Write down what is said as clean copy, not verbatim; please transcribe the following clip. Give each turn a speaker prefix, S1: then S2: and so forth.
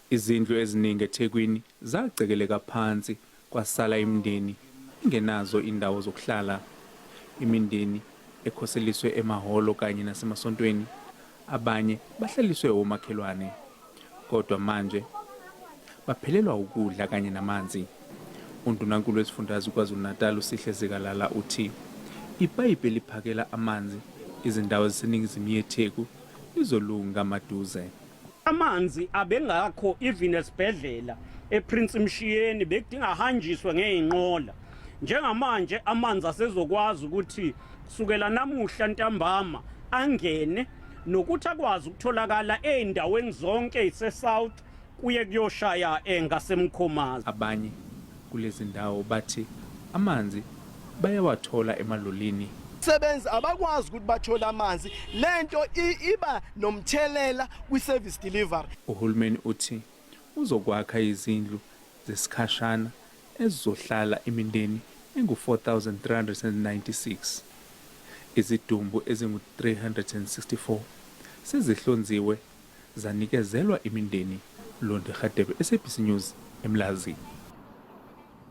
S1: Izindlu eziningi eThekwini zacekeleka phansi kwasala imindeni ingenazo indawo zokuhlala. Imindeni ekhoseliswe emahholo kanye nasemasontweni, abanye bahlaliswe omakhelwane. Kodwa manje baphelelwa ukudla kanye namanzi. Undunankulu wesifundazwe kwaZulu-Natal uSihle Zikalala uthi ipayipi eliphakela amanzi izindawo eziseningizimu yeTheku lizolunga maduze.
S2: Amanzi abengakho even esibhedlela ePrince Mshiyeni bekudinga hanjiswe ngeinqola. Njengamanje amanzi asezokwazi ukuthi kusukela namuhla ntambama angene nokuthi akwazi ukutholakala eindaweni zonke ise-South kuye kuyoshaya ngasemkhomazi.
S1: Abanye kulezi ndawo bathi amanzi bayawathola emalolini.
S3: Sebenzi abakwazi ukuthi bathole amanzi, lento iba nomthelela kwi-service delivery.
S1: Uhulumeni uthi uzokwakha izindlu zesikhashana ezizohlala imindeni engu-4,396. Izidumbu ezingu-364 sezihlonziwe zanikezelwa imindeni. Londi Khadebe, SABC News, eMlazi.